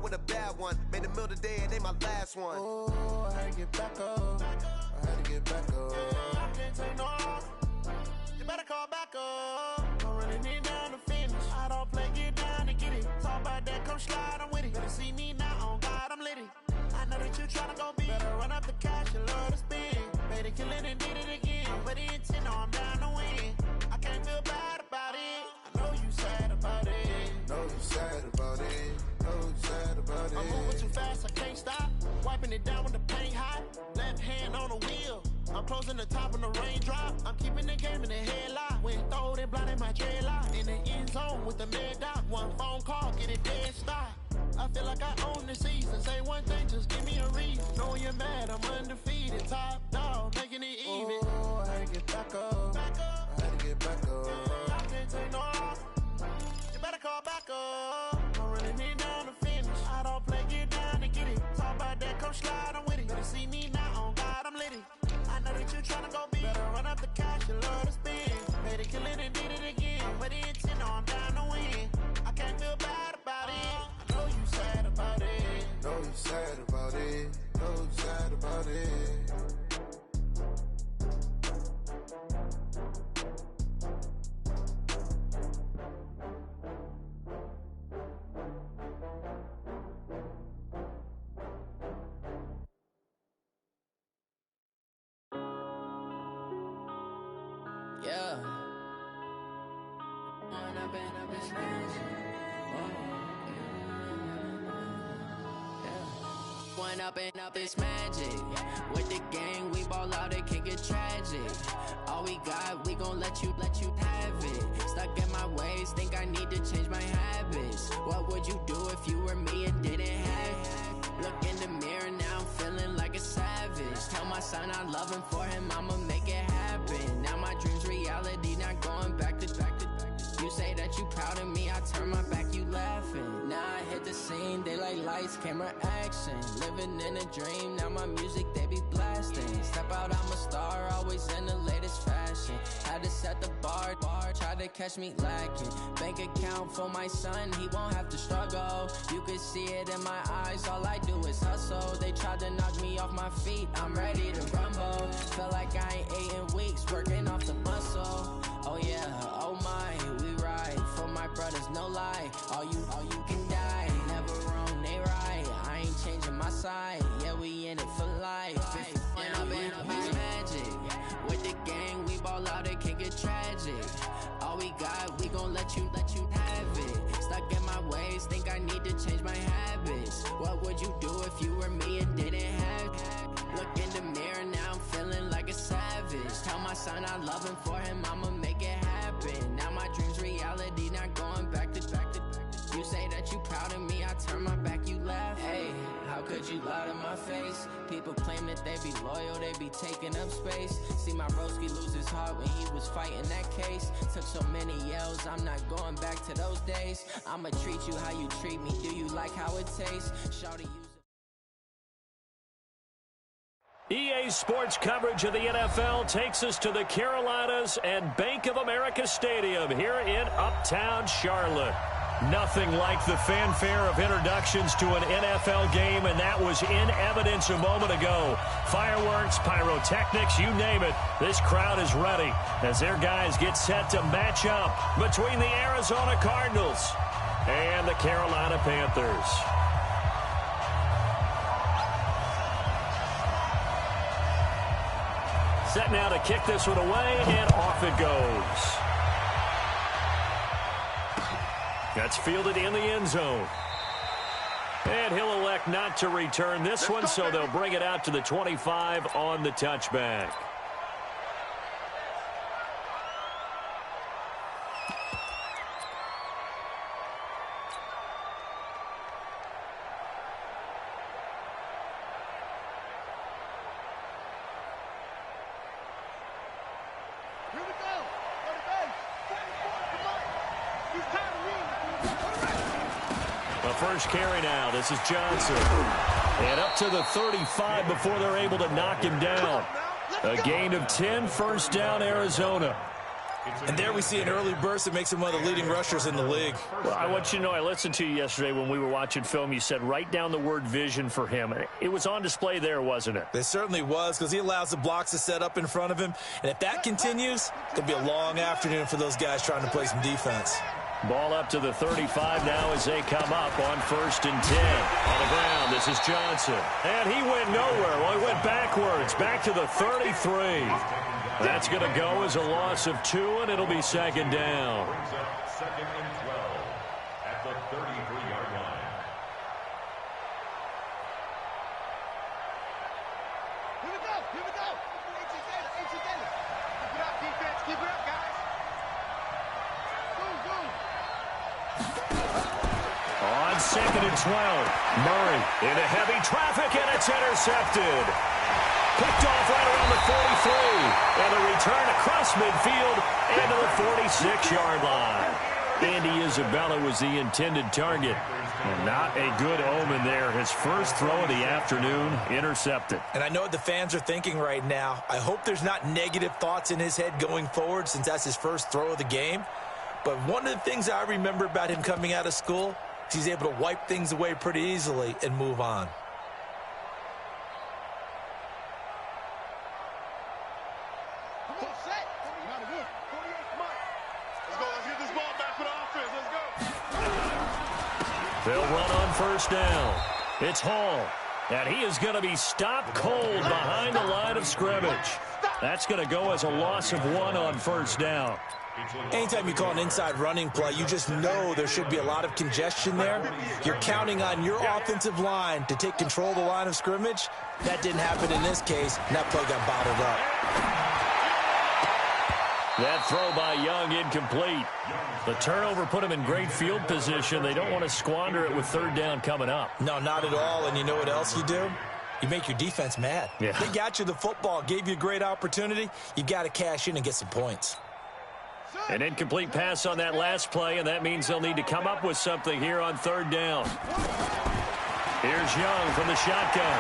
with a bad one. Made a meal today and they my last one. Oh, I had to get back up. I had to get back up. I can't take no loss. You better call back up. I'm running it down to finish. I don't play, get down and get it. Talk about that, come slide, I'm with it. Better see me now, on God, I'm litty. I know that you tryna go big. Better run up the cash, you love to spend. Better kill it and did it again. Put the intent on, I'm down to win. I can't feel bad about it. I know you sad about it. Know you sad about it. Know you sad about it. I'm moving too fast, I can't stop. Wiping it down with the paint hot. Left hand on the wheel. I'm closing the top of the raindrop. I'm keeping the game in the headlock. When throwed and blinded my dreadlock. In the end zone with the mad dot. One phone call, get it dead stop. I feel like I own the season. Say one thing, just give me a reason. Knowing you're mad, I'm undefeated. Top dog, making it even. Oh, I had to get back up. I had to get back up. I can't take no loss. You better call back up. I'm running it down to finish. I don't play, get down and get it. Talk about that, come slide, I'm with it. Better see me now, on God, I'm litty. I know that you tryna go big. Better run up the cash, you love to spend. Better kill it and did it again. But the intent, I'm down to win. I can't feel bad about it. I know you sad about it. Know you sad about it. Know you sad about it. Yeah. One up and up is magic. With the gang, we ball out, it can get tragic. All we got, we gon' let you have it. Stuck in my ways, think I need to change my habits. What would you do if you were me and didn't have it? Look in the mirror, now I'm feeling like a savage. Tell my son I love him, for him I'ma make it happen. Now my dream's reality, not going back to. You say that you proud of me, I turn my back, you laughing. Now I hit the scene, they like lights, camera, action. Living in a dream, now my music, they be blasting. Step out, I'm a star, always in the latest fashion. Had to set the bar, try to catch me lacking. Bank account for my son, he won't have to struggle. You can see it in my eyes, all I do is hustle. They tried to knock me off my feet, I'm ready to rumble. Felt like I ain't ate in weeks, working off the muscle. Oh yeah, oh my, we ride for my brothers, no lie. All you can die, never wrong, they right. I ain't changing my side, yeah, we in it for life. And I've been magic. With the gang, we ball out, it can get tragic. All we got, we gon' let you have it. Stuck in my ways, think I need to change my habits. What would you do if you were me and didn't have it? Look in the mirror, now I'm feeling like a savage. Tell my son I love him, for him I'ma make it happen. Now my dream's reality, not going back to. You say that you proud of me, I turn my back, you laugh. Hey, how could you lie to my face? People claim that they be loyal, they be taking up space. See my broski lose his heart when he was fighting that case. Took so many yells, I'm not going back to those days. I'ma treat you how you treat me, do you like how it tastes? Shawty, use it. EA Sports coverage of the NFL takes us to the Carolinas and Bank of America Stadium here in Uptown Charlotte. Nothing like the fanfare of introductions to an NFL game, and that was in evidence a moment ago. Fireworks, pyrotechnics, you name it. This crowd is ready as their guys get set to match up between the Arizona Cardinals and the Carolina Panthers. Set now to kick this one away, and off it goes. That's fielded in the end zone. And he'll elect not to return this one, so they'll bring it out to the 25 on the touchback. First carry now. This is Johnson. And up to the 35 before they're able to knock him down. A gain of 10, first down, Arizona. And there we see an early burst that makes him one of the leading rushers in the league. Well, I want you to know, I listened to you yesterday when we were watching film. You said write down the word vision for him. It was on display there, wasn't it? It certainly was, because he allows the blocks to set up in front of him. And if that continues, it'll be a long afternoon for those guys trying to play some defense. Ball up to the 35 now as they come up on 1st and 10. On the ground, this is Johnson. And he went nowhere. Well, he went backwards, back to the 33. That's going to go as a loss of 2, and it'll be 2nd down. 2nd and 12 at the 33-yard line. Here we go. Here we go. Keep it up, defense. Keep it up, guys. On 2nd and 12, Murray into heavy traffic, and it's intercepted. Picked off right around the 43, and a return across midfield and to the 46-yard line. Andy Isabella was the intended target. Not a good omen there. His first throw of the afternoon intercepted. And I know what the fans are thinking right now. I hope there's not negative thoughts in his head going forward, since that's his first throw of the game. But one of the things I remember about him coming out of school is he's able to wipe things away pretty easily and move on. They'll run on 1st down. It's Hall. And he is going to be stopped cold behind the line of scrimmage. That's going to go as a loss of 1 on 1st down. Anytime you call an inside running play, you just know there should be a lot of congestion there. You're counting on your offensive line to take control of the line of scrimmage. That didn't happen in this case, and that play got bottled up. That throw by Young incomplete. The turnover put him in great field position. They don't want to squander it with 3rd down coming up. No, not at all. And you know what else you do? You make your defense mad. Yeah. They got you the football, gave you a great opportunity. You got to cash in and get some points. An incomplete pass on that last play, and that means they'll need to come up with something here on 3rd down. Here's Young from the shotgun.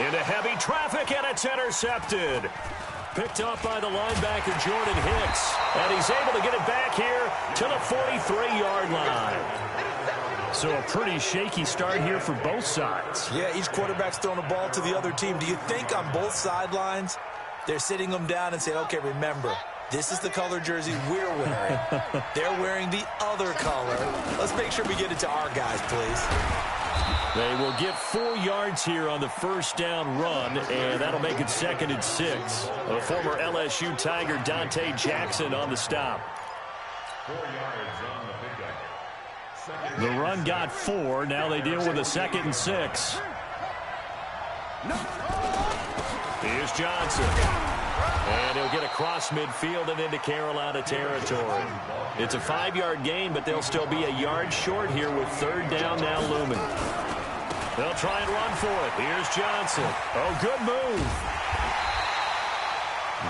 Into heavy traffic, and it's intercepted. Picked off by the linebacker, Jordan Hicks. And he's able to get it back here to the 43-yard line. So a pretty shaky start here for both sides. Yeah, each quarterback's throwing the ball to the other team. Do you think on both sidelines they're sitting them down and saying, okay, remember, this is the color jersey we're wearing. They're wearing the other color. Let's make sure we get it to our guys, please. They will get 4 yards here on the 1st down run, and that'll make it 2nd and 6. A former LSU Tiger, Dante Jackson, on the stop. 4 yards on the pickup. The run got 4. Now they deal with a 2nd and 6. Here's Johnson. And he'll get across midfield and into Carolina territory. It's a 5-yard gain, but they'll still be a yard short here with 3rd down now looming. They'll try and run for it. Here's Johnson. Oh, good move.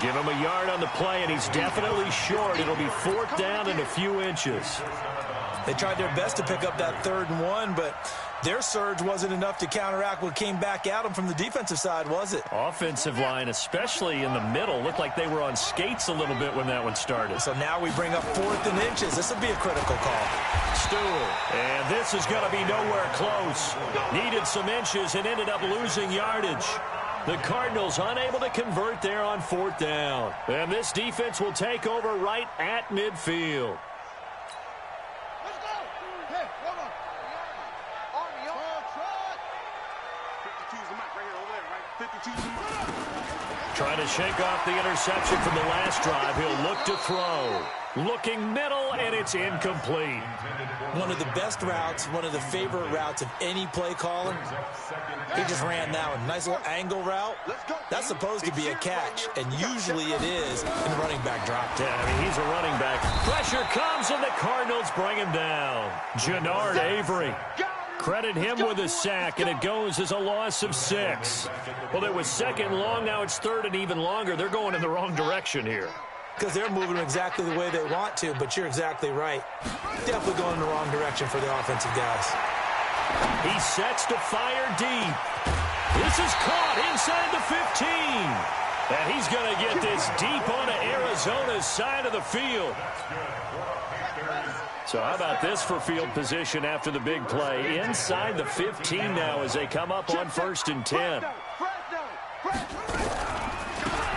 Give him a yard on the play, and he's definitely short. It'll be 4th down and a few inches. They tried their best to pick up that 3rd and 1, but their surge wasn't enough to counteract what came back at them from the defensive side, was it? Offensive line, especially in the middle, looked like they were on skates a little bit when that one started. So now we bring up 4th and inches. This will be a critical call. Stewart, and this is going to be nowhere close. Needed some inches and ended up losing yardage. The Cardinals unable to convert there on 4th down. And this defense will take over right at midfield. Trying to shake off the interception from the last drive. He'll look to throw. Looking middle, and it's incomplete. One of the best routes, one of the favorite routes of any play caller. He just ran that one. Nice little angle route. That's supposed to be a catch, and usually it is in the running back drop. Yeah, I mean, he's a running back. Pressure comes, and the Cardinals bring him down. Jannard Avery. Credit him with a sack, and it goes as a loss of 6. Well, it was 2nd long. Now it's 3rd and even longer. They're going in the wrong direction here. Because they're moving exactly the way they want to, but you're exactly right. Definitely going in the wrong direction for the offensive guys. He sets to fire deep. This is caught inside the 15. And he's going to get this deep onto Arizona's side of the field. So how about this for field position after the big play? Inside the 15 now as they come up on 1st and 10.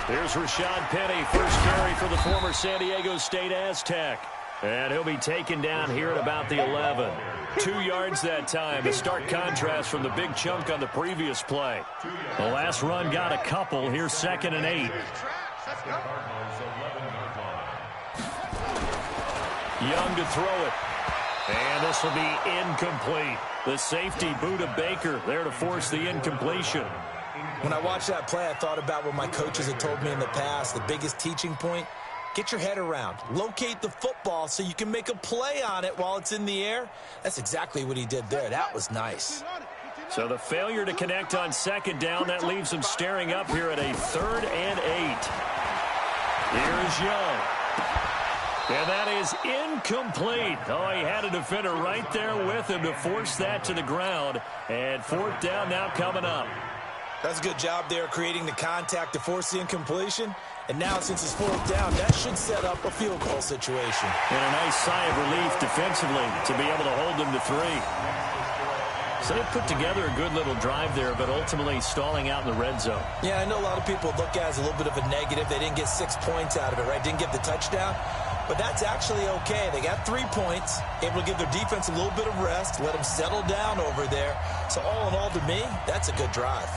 Here's Rashad Penny, first carry for the former San Diego State Aztec. And he'll be taken down here at about the 11. 2 yards that time, a stark contrast from the big chunk on the previous play. The last run got a couple. Here's 2nd and 8. Young to throw it. And this will be incomplete. The safety, Buda Baker, there to force the incompletion. When I watched that play, I thought about what my coaches had told me in the past. The biggest teaching point, get your head around. Locate the football so you can make a play on it while it's in the air. That's exactly what he did there. That was nice. So the failure to connect on 2nd down, that leaves him staring up here at a 3rd and 8. Here's Young. And that is incomplete. Oh, he had a defender right there with him to force that to the ground. And 4th down now coming up. That's a good job there creating the contact to force the incompletion. And now since it's 4th down, that should set up a field goal situation. And a nice sigh of relief defensively to be able to hold them to 3. So they put together a good little drive there, but ultimately stalling out in the red zone. Yeah, I know a lot of people look at it as a little bit of a negative. They didn't get 6 points out of it, right? Didn't get the touchdown. But that's actually okay. They got 3 points, able to give their defense a little bit of rest, let them settle down over there. So all in all, to me, that's a good drive.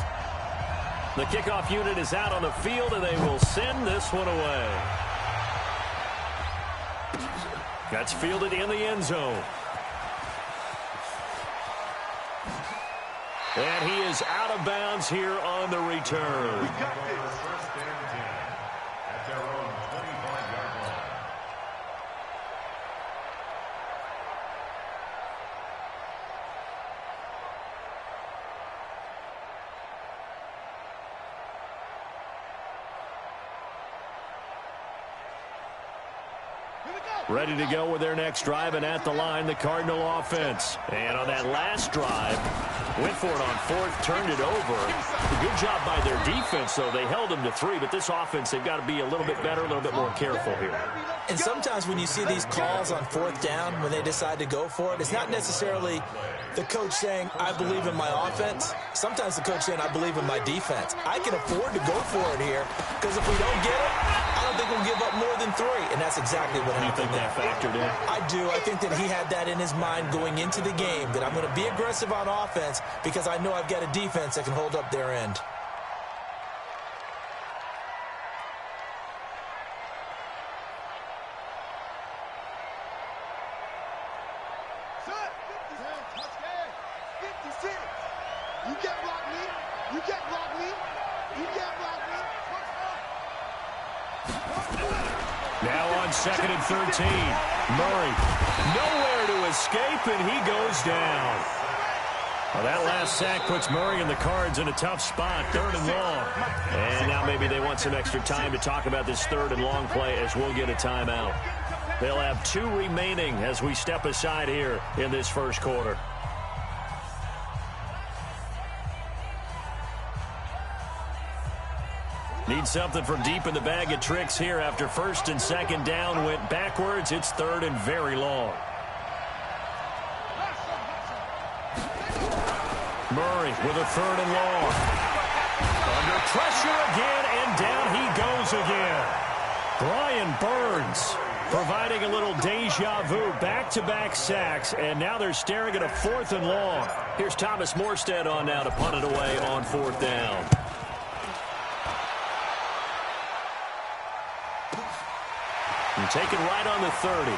The kickoff unit is out on the field, and they will send this one away. That's fielded in the end zone. And he is out of bounds here on the return. We got this. 1st and 10 at their own 25-yard line. Ready to go with their next drive, and at the line, the Cardinal offense. And on that last drive, went for it on 4th, turned it over. A good job by their defense, though. They held them to 3, but this offense, they've got to be a little bit better, a little bit more careful here. And sometimes when you see these calls on 4th down, when they decide to go for it, it's not necessarily the coach saying, I believe in my offense. Sometimes the coach saying, I believe in my defense. I can afford to go for it here, because if we don't get it, I don't think we'll give up more than 3. And that's exactly what happened. You think that factored in? I do. I think that he had that in his mind going into the game, that I'm going to be aggressive on offense because I know I've got a defense that can hold up their end. Now on 2nd and 13. Murray, nowhere to escape, and he goes down. Well, that last sack puts Murray and the Cards in a tough spot, 3rd and long. And now maybe they want some extra time to talk about this 3rd and long play as we'll get a timeout. They'll have 2 remaining as we step aside here in this first quarter. Need something from deep in the bag of tricks here after 1st and 2nd down went backwards. It's 3rd and very long. Murray with a 3rd and long. Under pressure again, and down he goes again. Brian Burns providing a little deja vu, back-to-back sacks, and now they're staring at a 4th and long. Here's Thomas Morstead on now to punt it away on 4th down. And taken right on the 30.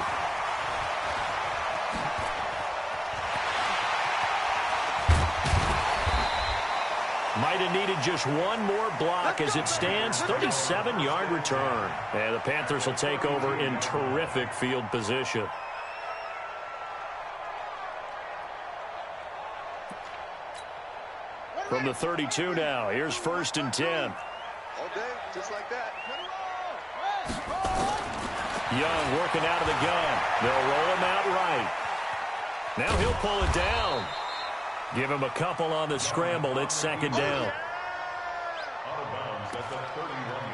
Might have needed just one more block as it stands. 37-yard return. And the Panthers will take over in terrific field position. From the 32 now, here's 1st and 10. All day, just like that. Young working out of the gun. They'll roll him out right. Now he'll pull it down. Give him a couple on the scramble. It's 2nd down. Out of bounds at the 31-yard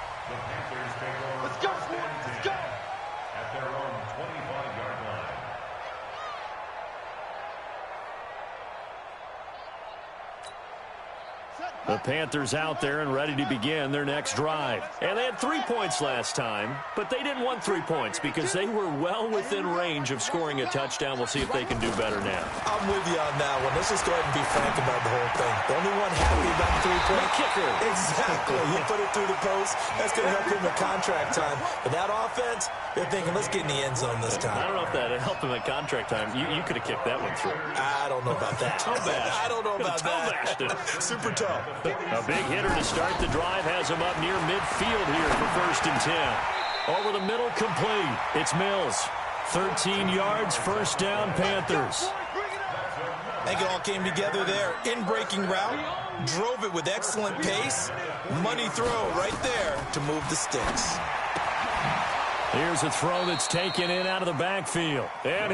The Panthers out there and ready to begin their next drive. And they had 3 points last time, but they didn't want 3 points because they were well within range of scoring a touchdown. We'll see if they can do better now. I'm with you on that one. Let's just go ahead and be frank about the whole thing. The only one happy about the 3-point kicker. Exactly. He put it through the post. That's going to help him in contract time. But that offense, they're thinking, let's get in the end zone this time. I don't know if that helped him at contract time. You could have kicked that one through. I don't know about that. I don't know about that. Super tough. A big hitter to start the drive has him up near midfield here for 1st and 10. Over the middle, complete. It's Mills. 13 yards, 1st down, Panthers. I think it all came together there. In-breaking route, drove it with excellent pace. Money throw right there to move the sticks. Here's a throw that's taken in out of the backfield. And